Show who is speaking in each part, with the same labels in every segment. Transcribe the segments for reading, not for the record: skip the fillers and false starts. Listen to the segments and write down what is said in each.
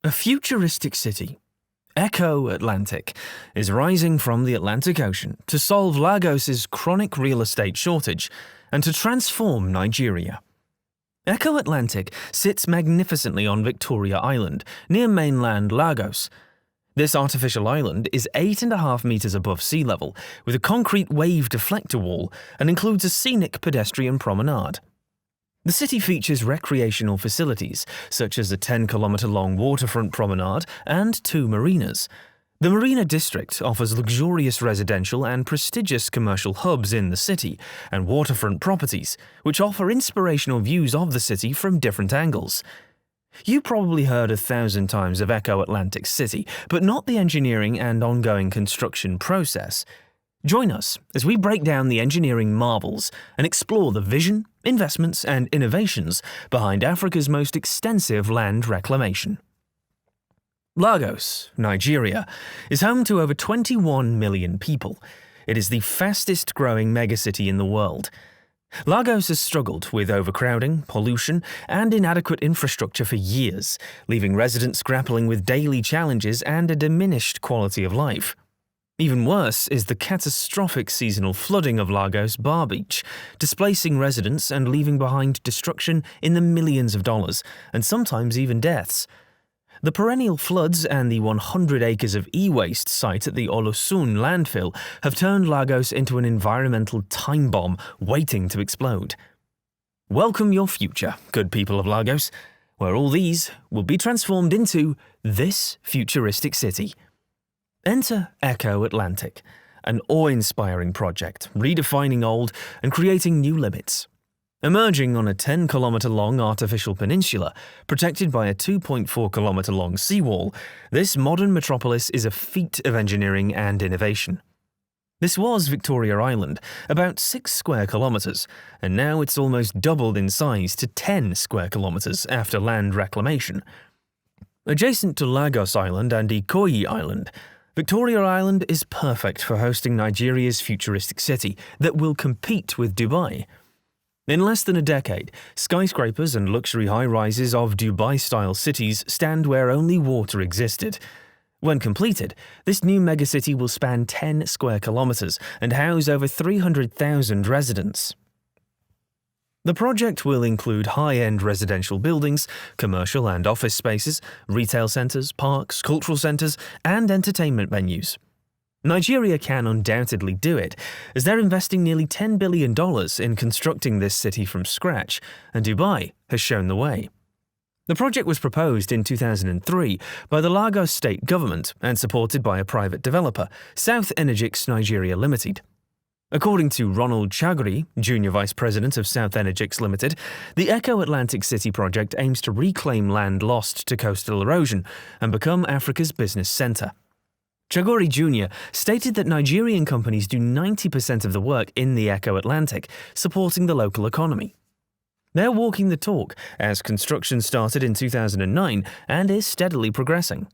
Speaker 1: A futuristic city, Eko Atlantic, is rising from the Atlantic Ocean to solve Lagos's chronic real estate shortage and to transform Nigeria. Eko Atlantic sits magnificently on Victoria Island, near mainland Lagos. This artificial island is 8.5 meters above sea level, with a concrete wave deflector wall, and includes a scenic pedestrian promenade. The city features recreational facilities, such as a 10-kilometer-long waterfront promenade and 2 marinas. The Marina District offers luxurious residential and prestigious commercial hubs in the city, and waterfront properties, which offer inspirational views of the city from different angles. You probably heard 1,000 times of Eko Atlantic City, but not the engineering and ongoing construction process. Join us as we break down the engineering marvels and explore the vision, investments, and innovations behind Africa's most extensive land reclamation. Lagos, Nigeria, is home to over 21 million people. It is the fastest-growing megacity in the world. Lagos has struggled with overcrowding, pollution, and inadequate infrastructure for years, leaving residents grappling with daily challenges and a diminished quality of life. Even worse is the catastrophic seasonal flooding of Lagos Bar Beach, displacing residents and leaving behind destruction in the millions of dollars, and sometimes even deaths. The perennial floods and the 100 acres of e-waste site at the Olosun landfill have turned Lagos into an environmental time bomb waiting to explode. Welcome your future, good people of Lagos, where all these will be transformed into this futuristic city. Enter Eko Atlantic, an awe-inspiring project, redefining old and creating new limits. Emerging on a 10-kilometer-long artificial peninsula, protected by a 2.4-kilometer-long seawall, this modern metropolis is a feat of engineering and innovation. This was Victoria Island, about 6 square kilometers, and now it's almost doubled in size to 10 square kilometers after land reclamation. Adjacent to Lagos Island and Ikoyi Island, Victoria Island is perfect for hosting Nigeria's futuristic city that will compete with Dubai. In less than a decade, skyscrapers and luxury high-rises of Dubai-style cities stand where only water existed. When completed, this new megacity will span 10 square kilometers and house over 300,000 residents. The project will include high-end residential buildings, commercial and office spaces, retail centers, parks, cultural centers, and entertainment venues. Nigeria can undoubtedly do it, as they're investing nearly $10 billion in constructing this city from scratch, and Dubai has shown the way. The project was proposed in 2003 by the Lagos state government and supported by a private developer, South Energix Nigeria Limited. According to Ronald Chagri, Junior Vice President of South Energix Limited, the Eko Atlantic City project aims to reclaim land lost to coastal erosion and become Africa's business center. Chagori Jr. stated that Nigerian companies do 90% of the work in the Eko Atlantic, supporting the local economy. They're walking the talk, as construction started in 2009 and is steadily progressing.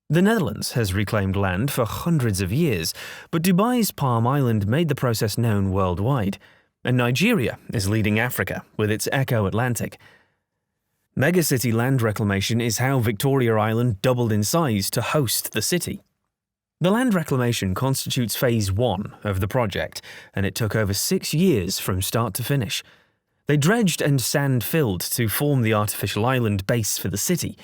Speaker 1: The Netherlands has reclaimed land for hundreds of years, but Dubai's Palm Island made the process known worldwide, and Nigeria is leading Africa with its Eko Atlantic. Megacity land reclamation is how Victoria Island doubled in size to host the city. The land reclamation constitutes Phase 1 of the project, and it took over 6 years from start to finish. They dredged and sand-filled to form the artificial island base for the city.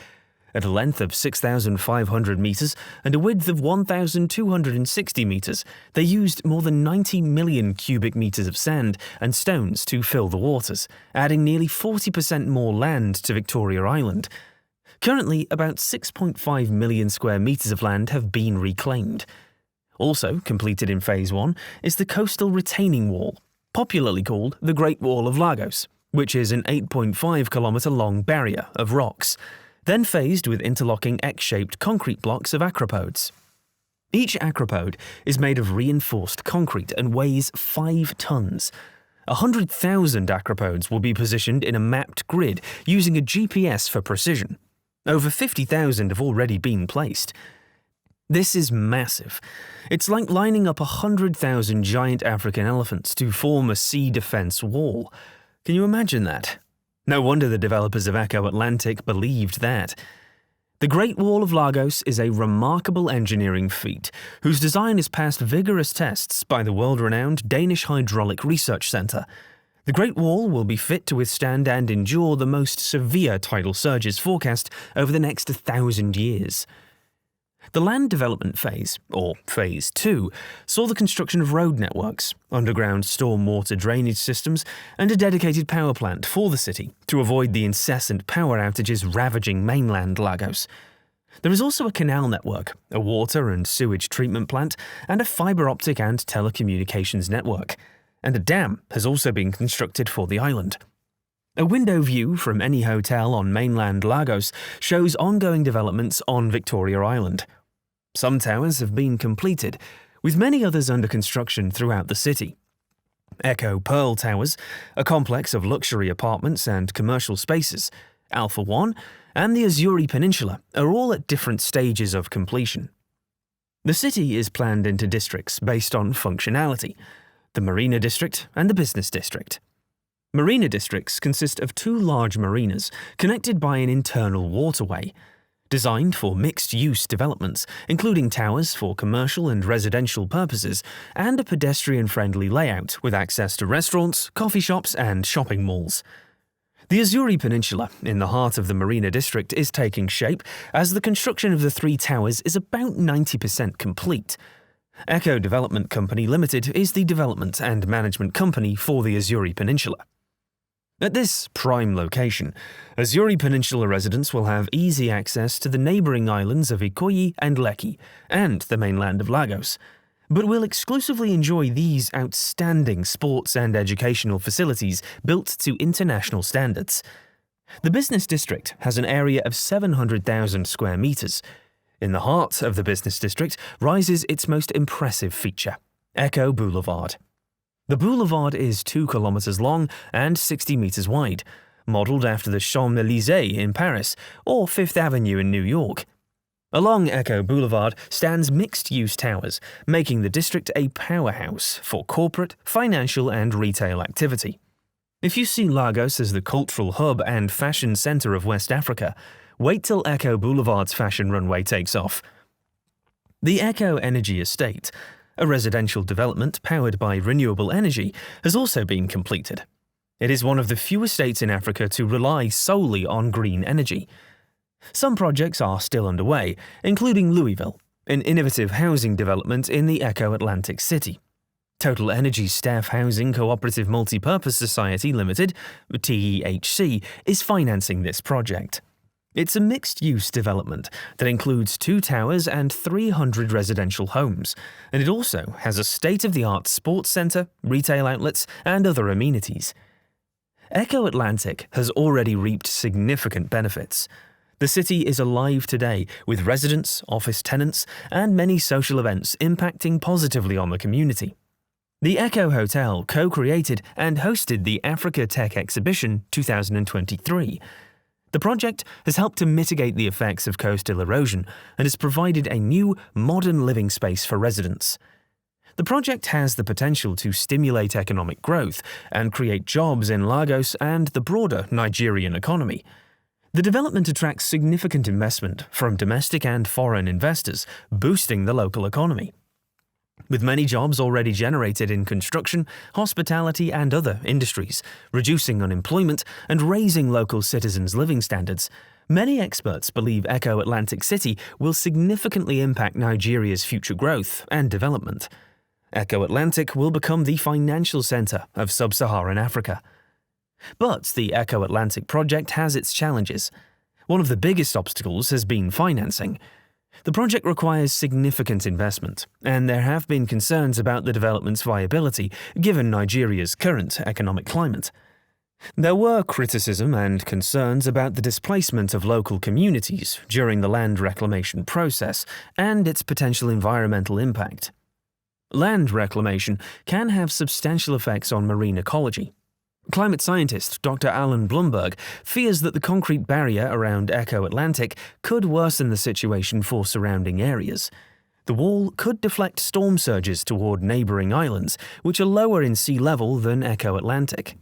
Speaker 1: At a length of 6,500 meters and a width of 1,260 meters, they used more than 90 million cubic meters of sand and stones to fill the waters, adding nearly 40% more land to Victoria Island. Currently, about 6.5 million square meters of land have been reclaimed. Also completed in Phase 1 is the coastal retaining wall, popularly called the Great Wall of Lagos, which is an 8.5-kilometer-long barrier of rocks, then phased with interlocking X-shaped concrete blocks of acropodes. Each acropode is made of reinforced concrete and weighs 5 tons. 100,000 acropodes will be positioned in a mapped grid using a GPS for precision. Over 50,000 have already been placed. This is massive. It's like lining up 100,000 giant African elephants to form a sea defense wall. Can you imagine that? No wonder the developers of Eko Atlantic believed that. The Great Wall of Lagos is a remarkable engineering feat whose design has passed vigorous tests by the world-renowned Danish Hydraulic Research Centre. The Great Wall will be fit to withstand and endure the most severe tidal surges forecast over the next 1,000 years. The land development phase, or Phase 2, saw the construction of road networks, underground stormwater drainage systems, and a dedicated power plant for the city to avoid the incessant power outages ravaging mainland Lagos. There is also a canal network, a water and sewage treatment plant, and a fibre optic and telecommunications network. And a dam has also been constructed for the island. A window view from any hotel on mainland Lagos shows ongoing developments on Victoria Island. Some towers have been completed, with many others under construction throughout the city. Eko Pearl Towers, a complex of luxury apartments and commercial spaces, Alpha 1, and the Azuri Peninsula are all at different stages of completion. The city is planned into districts based on functionality: the Marina District and the Business District. Marina districts consist of two large marinas connected by an internal waterway, designed for mixed-use developments, including towers for commercial and residential purposes, and a pedestrian-friendly layout with access to restaurants, coffee shops, and shopping malls. The Azuri Peninsula, in the heart of the Marina District, is taking shape as the construction of the three towers is about 90% complete. Eko Development Company Limited is the development and management company for the Azuri Peninsula. At this prime location, Azuri Peninsula residents will have easy access to the neighbouring islands of Ikoyi and Lekki, and the mainland of Lagos, but will exclusively enjoy these outstanding sports and educational facilities built to international standards. The business district has an area of 700,000 square metres. In the heart of the business district rises its most impressive feature, Eko Boulevard. The boulevard is 2 kilometers long and 60 meters wide, modeled after the Champs-Élysées in Paris or Fifth Avenue in New York. Along Eko Boulevard stands mixed-use towers, making the district a powerhouse for corporate, financial and retail activity. If you see Lagos as the cultural hub and fashion center of West Africa, wait till Eko Boulevard's fashion runway takes off. The Eko Energy Estate, a residential development powered by renewable energy, has also been completed. It is one of the few estates in Africa to rely solely on green energy. Some projects are still underway, including Louisville, an innovative housing development in the Eko Atlantic city. Total Energy Staff Housing Cooperative Multipurpose Society Limited, TEHC, is financing this project. It's a mixed-use development that includes 2 towers and 300 residential homes, and it also has a state-of-the-art sports centre, retail outlets, and other amenities. Eko Atlantic has already reaped significant benefits. The city is alive today, with residents, office tenants, and many social events impacting positively on the community. The Eko Hotel co-created and hosted the Africa Tech Exhibition 2023. The project has helped to mitigate the effects of coastal erosion and has provided a new, modern living space for residents. The project has the potential to stimulate economic growth and create jobs in Lagos and the broader Nigerian economy. The development attracts significant investment from domestic and foreign investors, boosting the local economy. With many jobs already generated in construction, hospitality and other industries, reducing unemployment and raising local citizens' living standards, many experts believe Eko Atlantic City will significantly impact Nigeria's future growth and development. Eko Atlantic will become the financial centre of sub-Saharan Africa. But the Eko Atlantic project has its challenges. One of the biggest obstacles has been financing. The project requires significant investment, and there have been concerns about the development's viability given Nigeria's current economic climate. There were criticism and concerns about the displacement of local communities during the land reclamation process and its potential environmental impact. Land reclamation can have substantial effects on marine ecology. Climate scientist Dr. Alan Blumberg fears that the concrete barrier around Eko Atlantic could worsen the situation for surrounding areas. The wall could deflect storm surges toward neighbouring islands, which are lower in sea level than Eko Atlantic.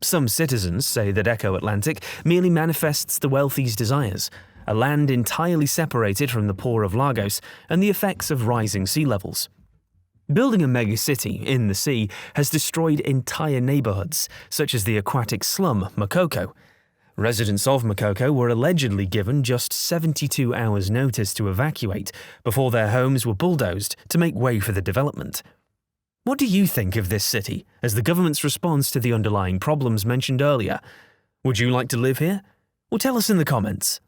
Speaker 1: Some citizens say that Eko Atlantic merely manifests the wealthy's desires, a land entirely separated from the poor of Lagos and the effects of rising sea levels. Building a megacity in the sea has destroyed entire neighborhoods, such as the aquatic slum Makoko. Residents of Makoko were allegedly given just 72 hours' notice to evacuate before their homes were bulldozed to make way for the development. What do you think of this city as the government's response to the underlying problems mentioned earlier? Would you like to live here? Well, tell us in the comments.